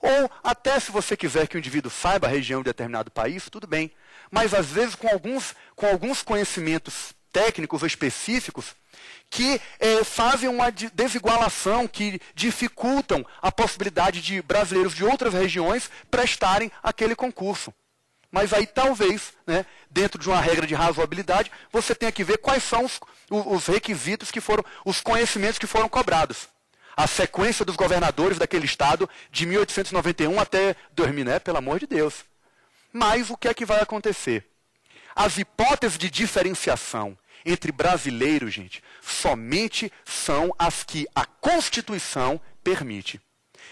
Ou até se você quiser que o indivíduo saiba a região de determinado país, tudo bem. Mas às vezes com alguns conhecimentos técnicos ou específicos que fazem uma desigualação, que dificultam a possibilidade de brasileiros de outras regiões prestarem aquele concurso. Mas aí talvez, né, dentro de uma regra de razoabilidade, você tenha que ver quais são os requisitos que foram, os conhecimentos que foram cobrados. A sequência dos governadores daquele estado de 1891 até 2000, né, pelo amor de Deus. Mas o que é que vai acontecer? As hipóteses de diferenciação entre brasileiros, gente, somente são as que a Constituição permite.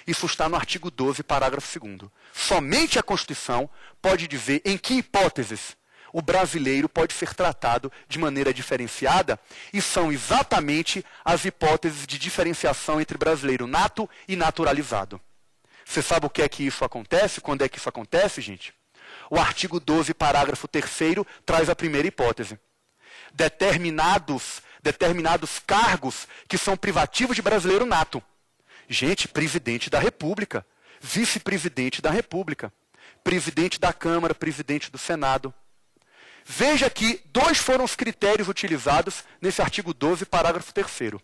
Isso está no artigo 12, parágrafo 2º. Somente a Constituição pode dizer em que hipóteses o brasileiro pode ser tratado de maneira diferenciada, e são exatamente as hipóteses de diferenciação entre brasileiro nato e naturalizado. Você sabe o que é que isso acontece? Quando é que isso acontece, gente? O artigo 12, parágrafo 3º, traz a primeira hipótese. Determinados cargos que são privativos de brasileiro nato. Gente, presidente da República, vice-presidente da República, presidente da Câmara, presidente do Senado. Veja que 2 foram os critérios utilizados nesse artigo 12, parágrafo 3º.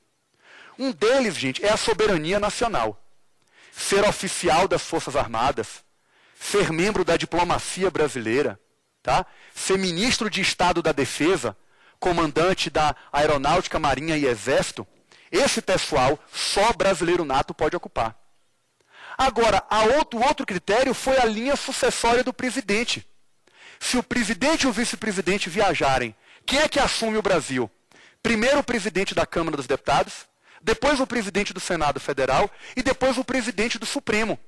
Um deles, gente, é a soberania nacional. Ser oficial das Forças Armadas, ser membro da diplomacia brasileira, tá? Ser ministro de Estado da Defesa, comandante da Aeronáutica, Marinha e Exército, esse pessoal só brasileiro nato pode ocupar. Agora, o outro critério foi a linha sucessória do presidente. Se o presidente e o vice-presidente viajarem, quem é que assume o Brasil? Primeiro o presidente da Câmara dos Deputados, depois o presidente do Senado Federal e depois o presidente do Supremo.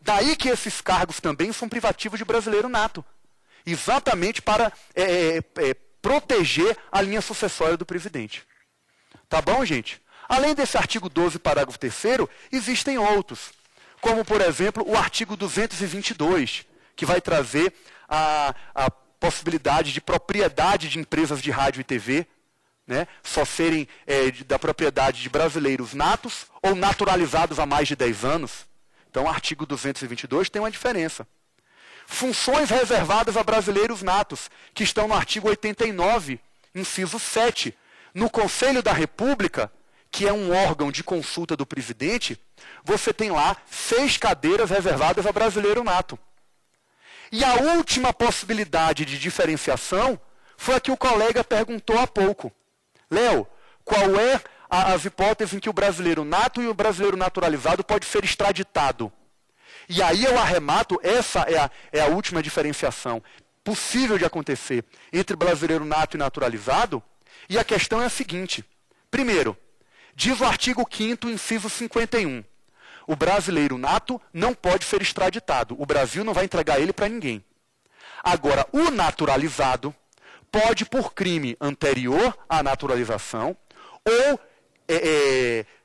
Daí que esses cargos também são privativos de brasileiro nato. Exatamente para proteger a linha sucessória do presidente. Tá bom, gente? Além desse artigo 12, parágrafo 3º, existem outros. Como, por exemplo, o artigo 222, que vai trazer a possibilidade de propriedade de empresas de rádio e TV, né, só serem da propriedade de brasileiros natos ou naturalizados há mais de 10 anos. Então, o artigo 222 tem uma diferença. Funções reservadas a brasileiros natos, que estão no artigo 89, inciso 7. No Conselho da República, que é um órgão de consulta do presidente, você tem lá 6 cadeiras reservadas a brasileiro nato. E a última possibilidade de diferenciação foi a que o colega perguntou há pouco. Léo, qual é as hipóteses em que o brasileiro nato e o brasileiro naturalizado pode ser extraditado? E aí eu arremato, essa é a última diferenciação possível de acontecer entre brasileiro nato e naturalizado, e a questão é a seguinte. Primeiro, diz o artigo 5º, inciso 51. O brasileiro nato não pode ser extraditado. O Brasil não vai entregar ele para ninguém. Agora, o naturalizado pode, por crime anterior à naturalização, ou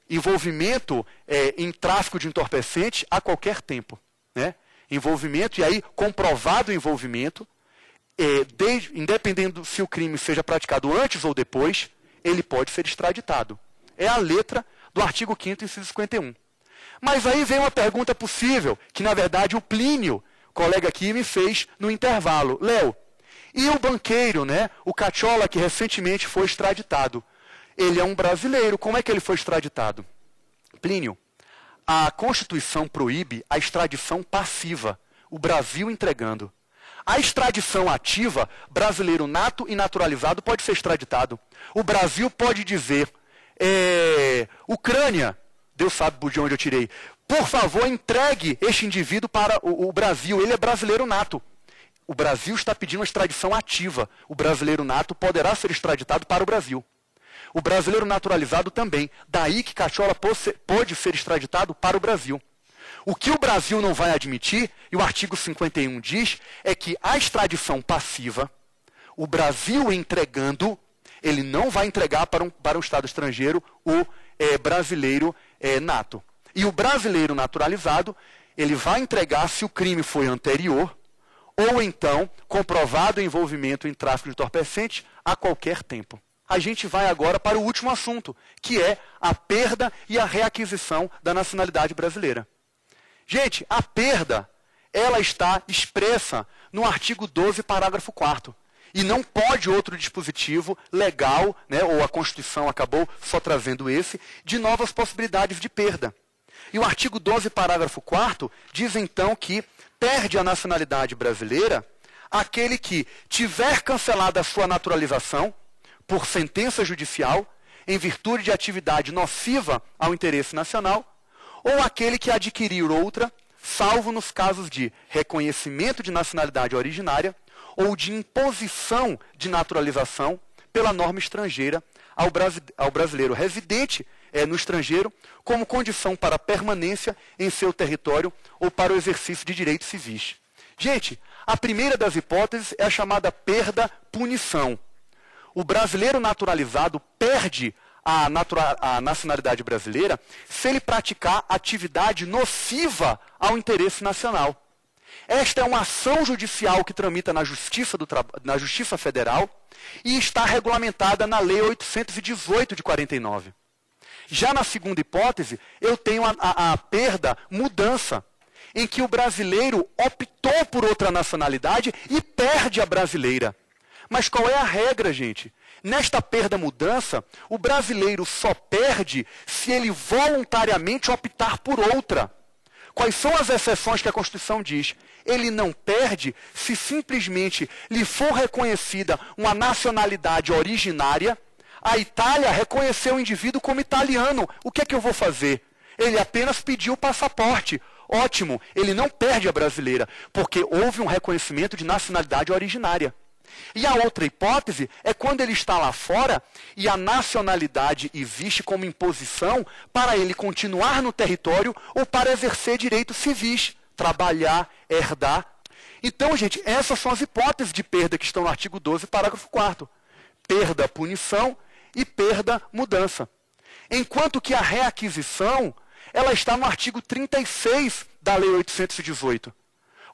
envolvimento em tráfico de entorpecente a qualquer tempo. Né? Envolvimento, e aí comprovado o envolvimento, independendo se o crime seja praticado antes ou depois, ele pode ser extraditado. É a letra do artigo 5º, inciso 51. Mas aí vem uma pergunta possível, que na verdade o Plínio, colega aqui, me fez no intervalo. Léo, e o banqueiro, né, o Cacciola, que recentemente foi extraditado? Ele é um brasileiro, como é que ele foi extraditado? Plínio, a Constituição proíbe a extradição passiva, o Brasil entregando. A extradição ativa, brasileiro nato e naturalizado pode ser extraditado. O Brasil pode dizer, Ucrânia, Deus sabe de onde eu tirei, por favor, entregue este indivíduo para o Brasil, ele é brasileiro nato. O Brasil está pedindo uma extradição ativa. O brasileiro nato poderá ser extraditado para o Brasil. O brasileiro naturalizado também. Daí que Cachola pode ser extraditado para o Brasil. O que o Brasil não vai admitir, e o artigo 51 diz, é que a extradição passiva, o Brasil entregando, ele não vai entregar para um Estado estrangeiro o brasileiro nato. E o brasileiro naturalizado, ele vai entregar se o crime foi anterior, ou então comprovado o envolvimento em tráfico de entorpecente a qualquer tempo. A gente vai agora para o último assunto, que é a perda e a reaquisição da nacionalidade brasileira. Gente, a perda, ela está expressa no artigo 12, parágrafo 4º. E não pode outro dispositivo legal, né, ou a Constituição acabou só trazendo esse, de novas possibilidades de perda. E o artigo 12, parágrafo 4º, diz então que perde a nacionalidade brasileira aquele que tiver cancelada a sua naturalização por sentença judicial, em virtude de atividade nociva ao interesse nacional, ou aquele que adquirir outra, salvo nos casos de reconhecimento de nacionalidade originária ou de imposição de naturalização pela norma estrangeira ao brasileiro residente no estrangeiro, como condição para permanência em seu território ou para o exercício de direitos civis. Gente, a primeira das hipóteses é a chamada perda-punição. O brasileiro naturalizado perde a nacionalidade brasileira se ele praticar atividade nociva ao interesse nacional. Esta é uma ação judicial que tramita na Justiça Federal e está regulamentada na Lei 818 de 49. Já na segunda hipótese, eu tenho a perda-mudança, em que o brasileiro optou por outra nacionalidade e perde a brasileira. Mas qual é a regra, gente? Nesta perda-mudança, o brasileiro só perde se ele voluntariamente optar por outra. Quais são as exceções que a Constituição diz? Ele não perde se simplesmente lhe for reconhecida uma nacionalidade originária. A Itália reconheceu o indivíduo como italiano. O que é que eu vou fazer? Ele apenas pediu o passaporte. Ótimo, ele não perde a brasileira, porque houve um reconhecimento de nacionalidade originária. E a outra hipótese é quando ele está lá fora e a nacionalidade existe como imposição para ele continuar no território ou para exercer direitos civis, trabalhar, herdar. Então, gente, essas são as hipóteses de perda que estão no artigo 12, parágrafo 4º. Perda, punição e perda, mudança. Enquanto que a reaquisição, ela está no artigo 36 da Lei 818.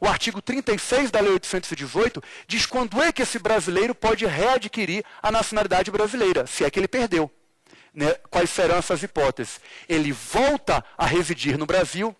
O artigo 36 da Lei 818 diz quando é que esse brasileiro pode readquirir a nacionalidade brasileira, se é que ele perdeu. Né? Quais serão essas hipóteses? Ele volta a residir no Brasil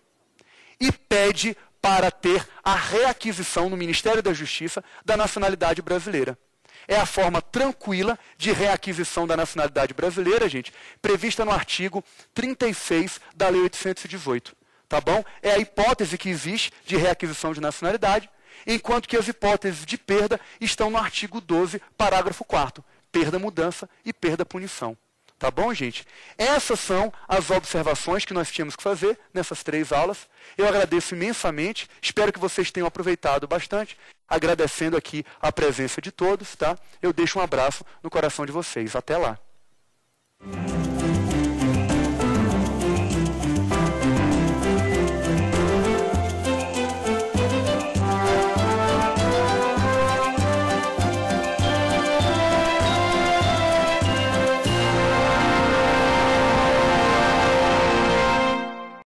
e pede para ter a reaquisição no Ministério da Justiça da nacionalidade brasileira. É a forma tranquila de reaquisição da nacionalidade brasileira, gente, prevista no artigo 36 da Lei 818. Tá bom? É a hipótese que existe de reaquisição de nacionalidade, enquanto que as hipóteses de perda estão no artigo 12, parágrafo 4º. Perda, mudança e perda, punição. Tá bom, gente? Essas são as observações que nós tínhamos que fazer nessas 3 aulas. Eu agradeço imensamente, espero que vocês tenham aproveitado bastante, agradecendo aqui a presença de todos, tá? Eu deixo um abraço no coração de vocês. Até lá.